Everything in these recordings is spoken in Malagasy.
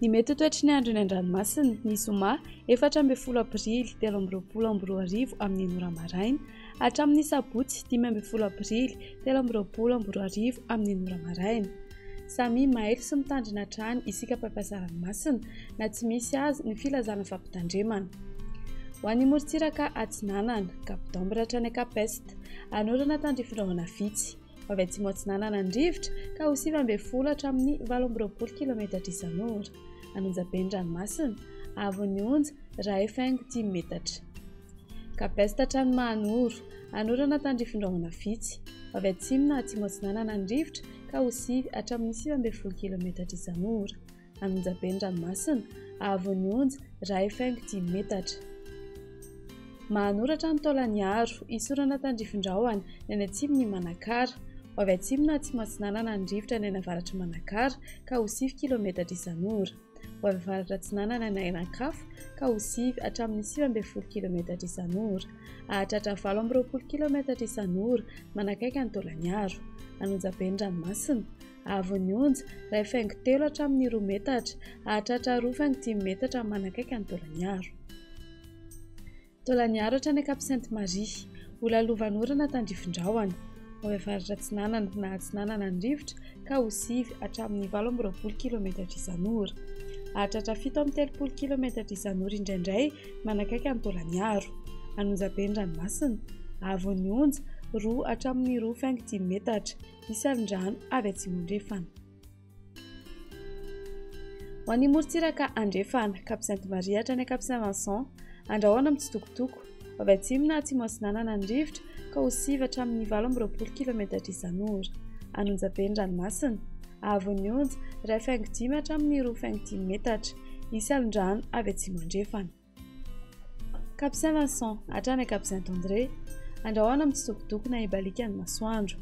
Ny mety ho toetry ny andro eny an-dranomasina ny zoma 14 aprily 2024 amin'ny 9 maraina hatramin'ny sabotsy 15 aprily 2024 amin'ny 9 maraina. Samy mahery sy mitandrina hatrany isika mpampiasa ranomasina na tsy misy azy ny filazana fampitandremana. Ho an'ny morontsiraka Atsinanana, Cap d'Ambre hatrany Capeste, anorana tandrifin-drahona vitsy. Avy atsimo Atsinanana andrivotra ka ho 9 hatramin'ny 18 km isan'ora. Anonjaben'ny ranomasina, avon'ny onja Rahefaingo 10 metatra. Capeste hatrany Mahanoro, anorana tandrifin-drahona vitsy. Avy atsimo na atsimo Atsinanana andrivotra ka ho 9 hatramin'ny 19 km isan'ora. Anonjaben'ny ranomasina, avon'ny onja Rahefaingo 10 metatra. Mahanoro hatrany Taolagnaro, isorana tandrifin-drahona ny any atsimo ny Manakara. Avy atsimo na atsimo Atsinanana andrivotra ny any avaratry Manakara ka ho 9 km isan'ora. Ho avy avaratra Atsinanana ny Anakafa ka ho 9 hatramin'ny 19 km isan'ora. Ahatratra 20 km isan'ora manakaiky ny Taolagnaro. Anonjaben'ny ranomasina, avon'ny onja Rahefaingo 3 hatramin'ny 2 metatra. Ahatratra Rahefaingo 10 metatra manakaiky ny Taolagnaro. Taolagnaro hatrany Cap Sainte-Marie, ho lalovan'orana tandrifin-drahona. Ho avy avaratra Atsinanana na Atsinanana andrivotra ka ho 9 hatramin'ny 20 km isan'ora. Ahatratra 17 km isan'ora indraindray manakaiky ny Taolagnaro. Anonjaben'ny ranomasina, avon'ny onja 2 hatramin'ny Rahefaingo 10 metatra. Misy alin-drano avy atsimo andrefana. Ho an'ny morontsiraka andrefana, Cap Sainte-Marie hatrany Cap Saint-Vincent, andrahoana amin'ny tsitokotoko. Avy atsimo na atsimo Atsinanana andrivotra ka ho 9 hatramin'ny 20 km isan'ora. Anonjaben'ny ranomasina, avon'ny onja Rahefaingo 10 hatramin'ny Rahefaingo 10 metatra. Misy alin-drano avy atsimo andrefana. Cap Saint-Vincent hatrany Cap Saint-André, andrahoana amin'ny tsitokotoko na ibalikan'ny masoandro.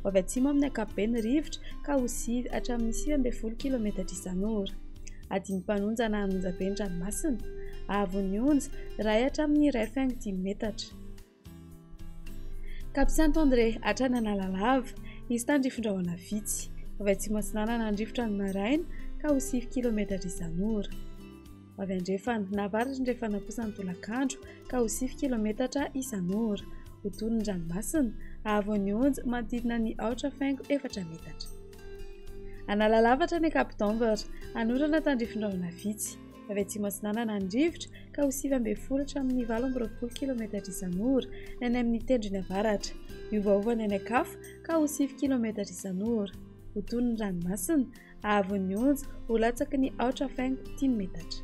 Avy atsimo amin'ny ankapobeny rivotra ka ho 9 hatramin'ny 19 km isan'ora. Adiny mpanonja na anonjaben'ny ranomasina, avon'ny onja 1 hatramin'ny Rahefaingo 10 metatra. Cap Saint-André hatrany Analalava, misy tandrifin-drahona vitsy. Avy atsimo Atsinanana andrivotra ny maraina ka ho 9 km isan'ora. Avy andrefana na avaratra andrefana kosa ny tolakandro ka ho 9 km isan'ora. Hoton'ny ranomasina, avon'ny onja manodidina ny 4,4 metatra. Analalava hatrany Cap d'Ambre, anorana tandrifin-drahona vitsy. Avy atsimo Atsinanana andrivotra ka ho 9 hatramin'ny 20 km isan'ora ny any amin'ny tendrony avaratra. Iovaova ny Anakafa ka ho 9 km isan'ora. Hoton'ny ranomasina, avon'ny onja ho latsaky ny 4,10 metatra.